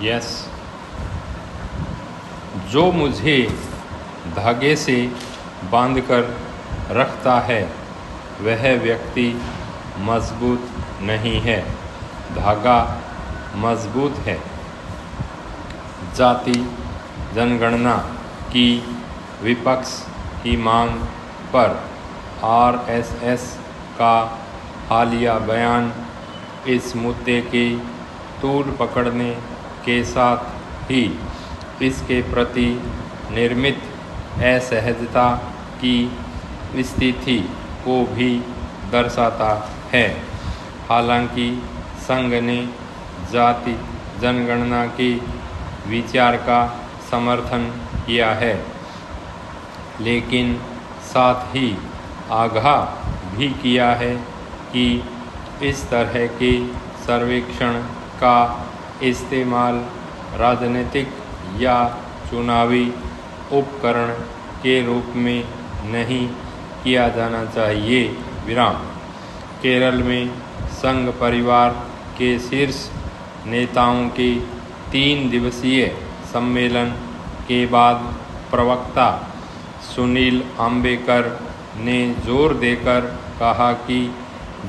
Yes, जो मुझे धागे से बांधकर रखता है वह व्यक्ति मजबूत नहीं है, धागा मजबूत है। जाति जनगणना की विपक्ष की मांग पर आरएसएस का हालिया बयान इस मुद्दे के तूल पकड़ने के साथ ही इसके प्रति निर्मित असहजता की स्थिति को भी दर्शाता है। हालांकि संघ ने जाति जनगणना के विचार का समर्थन किया है, लेकिन साथ ही आगाह भी किया है कि इस तरह के सर्वेक्षण का इस्तेमाल राजनीतिक या चुनावी उपकरण के रूप में नहीं किया जाना चाहिए। केरल में संघ परिवार के शीर्ष नेताओं के 3 दिवसीय सम्मेलन के बाद प्रवक्ता सुनील अंबेकर ने जोर देकर कहा कि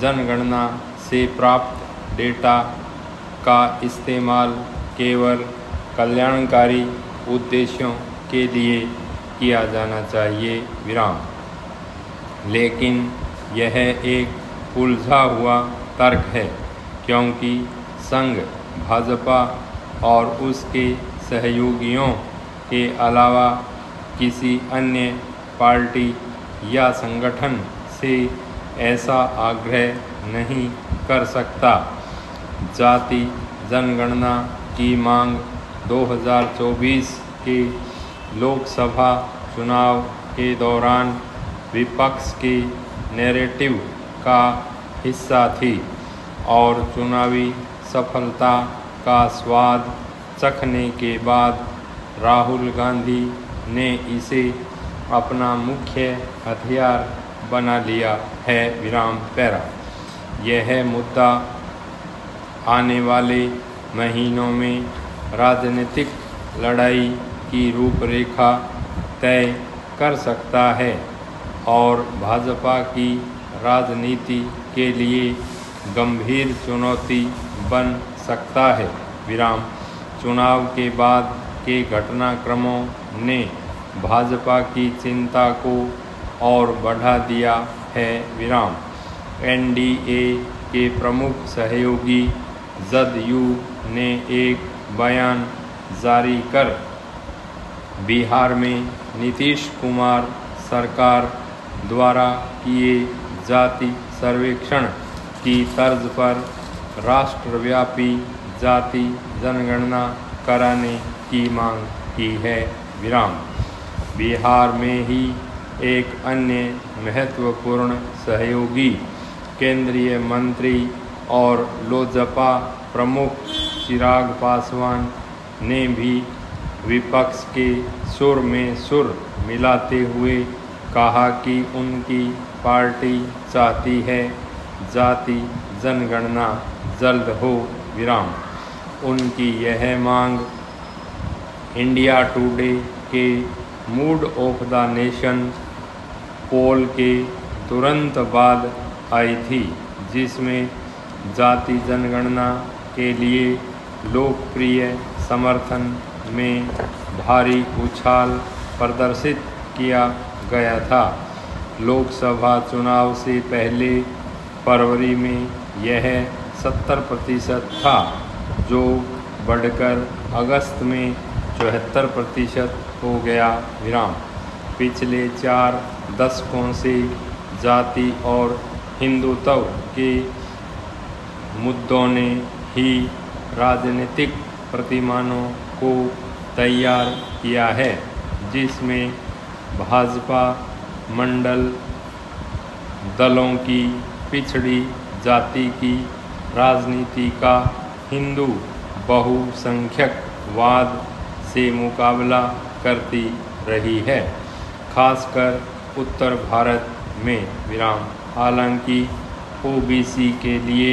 जनगणना से प्राप्त डेटा का इस्तेमाल केवल कल्याणकारी उद्देश्यों के लिए किया जाना चाहिए। लेकिन यह एक उलझा हुआ तर्क है, क्योंकि संघ भाजपा और उसके सहयोगियों के अलावा किसी अन्य पार्टी या संगठन से ऐसा आग्रह नहीं कर सकता। जाति जनगणना की मांग 2024 के लोकसभा चुनाव के दौरान विपक्ष के नैरेटिव का हिस्सा थी और चुनावी सफलता का स्वाद चखने के बाद राहुल गांधी ने इसे अपना मुख्य हथियार बना लिया है। यह मुद्दा आने वाले महीनों में राजनीतिक लड़ाई की रूपरेखा तय कर सकता है और भाजपा की राजनीति के लिए गंभीर चुनौती बन सकता है। चुनाव के बाद के घटनाक्रमों ने भाजपा की चिंता को और बढ़ा दिया है। एनडीए के प्रमुख सहयोगी जदयू ने एक बयान जारी कर बिहार में नीतीश कुमार सरकार द्वारा किए जाति सर्वेक्षण की तर्ज पर राष्ट्रव्यापी जाति जनगणना कराने की मांग की है। बिहार में ही एक अन्य महत्वपूर्ण सहयोगी केंद्रीय मंत्री और लोजपा प्रमुख चिराग पासवान ने भी विपक्ष के सुर में सुर मिलाते हुए कहा कि उनकी पार्टी चाहती है जाति जनगणना जल्द हो। उनकी यह मांग इंडिया टुडे के मूड ऑफ द नेशन पोल के तुरंत बाद आई थी, जिसमें जाति जनगणना के लिए लोकप्रिय समर्थन में भारी उछाल प्रदर्शित किया गया था। लोकसभा चुनाव से पहले फरवरी में यह 70% था, जो बढ़कर अगस्त में 74% हो गया। पिछले 4 दशकों से जाति और हिंदुत्व के मुद्दों ने ही राजनीतिक प्रतिमानों को तैयार किया है, जिसमें भाजपा मंडल दलों की पिछड़ी जाति की राजनीति का हिंदू बहुसंख्यकवाद से मुकाबला करती रही है, खासकर उत्तर भारत में। हालांकि ओबीसी के लिए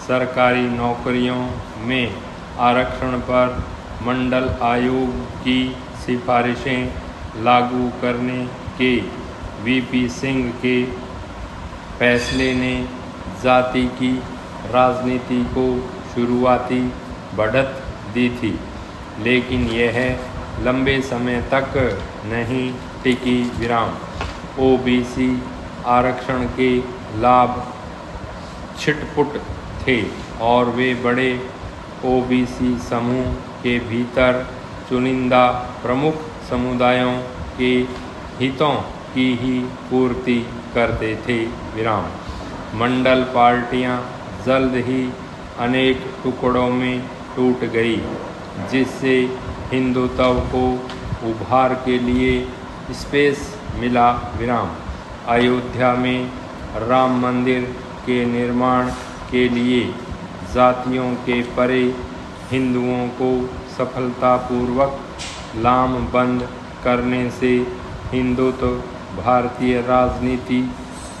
सरकारी नौकरियों में आरक्षण पर मंडल आयोग की सिफारिशें लागू करने के वीपी सिंह के फैसले ने जाति की राजनीति को शुरुआती बढ़त दी थी, लेकिन यह लंबे समय तक नहीं टिकी। ओबीसी आरक्षण के लाभ छिटपुट थे और वे बड़े ओबीसी समूह के भीतर चुनिंदा प्रमुख समुदायों के हितों की ही पूर्ति करते थे। मंडल पार्टियां जल्द ही अनेक टुकड़ों में टूट गई, जिससे हिंदुत्व को उभार के लिए स्पेस मिला। अयोध्या में राम मंदिर के निर्माण के लिए जातियों के परे हिंदुओं को सफलतापूर्वक लामबंद करने से हिंदुत्व भारतीय राजनीति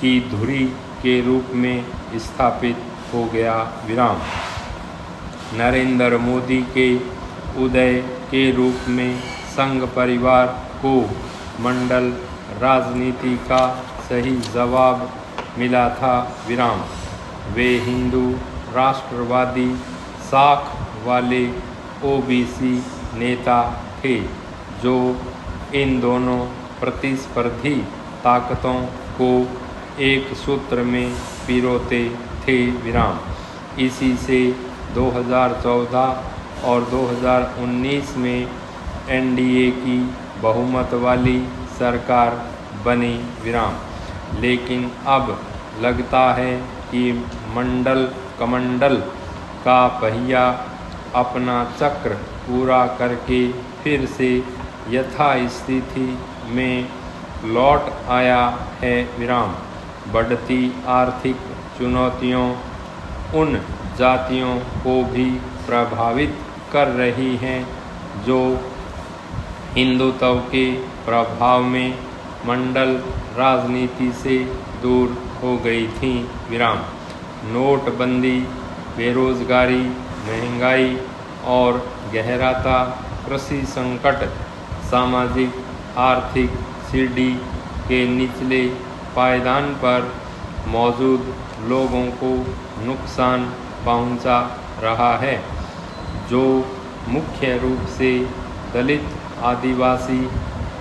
की धुरी के रूप में स्थापित हो गया। नरेंद्र मोदी के उदय के रूप में संघ परिवार को मंडल राजनीति का सही जवाब मिला था। वे हिंदू राष्ट्रवादी साख वाले ओबीसी नेता थे जो इन दोनों प्रतिस्पर्धी ताकतों को एक सूत्र में पिरोते थे। इसी से 2014 और 2019 में एनडीए की बहुमत वाली सरकार बनी। लेकिन अब लगता है कि मंडल कमंडल का पहिया अपना चक्र पूरा करके फिर से यथास्थिति में लौट आया है। बढ़ती आर्थिक चुनौतियों उन जातियों को भी प्रभावित कर रही हैं जो हिंदुत्व के प्रभाव में मंडल राजनीति से दूर हो गई थीं। नोटबंदी, बेरोजगारी, महंगाई और गहराता कृषि संकट सामाजिक आर्थिक सीढ़ी के निचले पायदान पर मौजूद लोगों को नुकसान पहुंचा रहा है, जो मुख्य रूप से दलित, आदिवासी,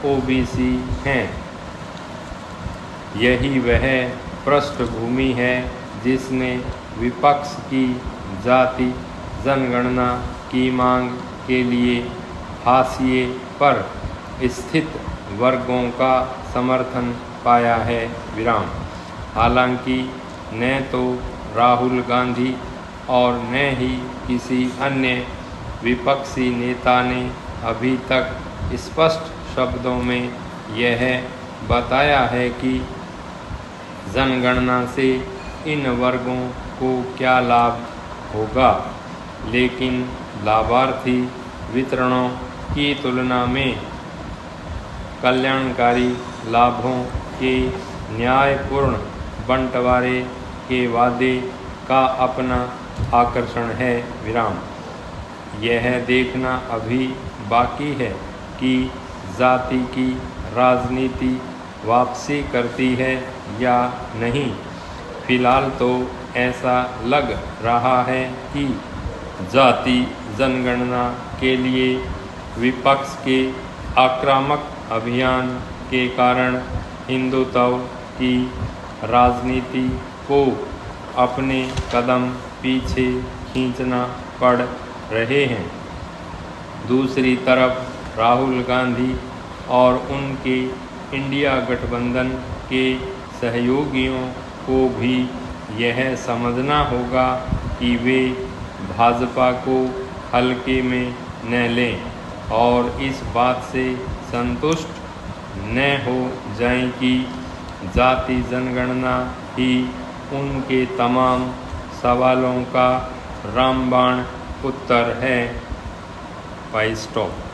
ओबीसी हैं। यही वह पृष्ठभूमि है जिसने विपक्ष की जाति जनगणना की मांग के लिए हाशिए पर स्थित वर्गों का समर्थन पाया है। हालांकि न तो राहुल गांधी और न ही किसी अन्य विपक्षी नेता ने अभी तक स्पष्ट शब्दों में यह बताया है कि जनगणना से इन वर्गों को क्या लाभ होगा, लेकिन लाभार्थी वितरणों की तुलना में कल्याणकारी लाभों के न्यायपूर्ण बंटवारे के वादे का अपना आकर्षण है। यह देखना अभी बाकी है कि जाति की राजनीति वापसी करती है या नहीं। फिलहाल तो ऐसा लग रहा है कि जाति जनगणना के लिए विपक्ष के आक्रामक अभियान के कारण हिंदुत्व की राजनीति को अपने कदम पीछे खींचना पड़ रहे हैं। दूसरी तरफ राहुल गांधी और उनके इंडिया गठबंधन के सहयोगियों को भी यह समझना होगा कि वे भाजपा को हल्के में न लें और इस बात से संतुष्ट न हो जाएं कि जाति जनगणना ही उनके तमाम सवालों का रामबाण उत्तर है। स्टॉप।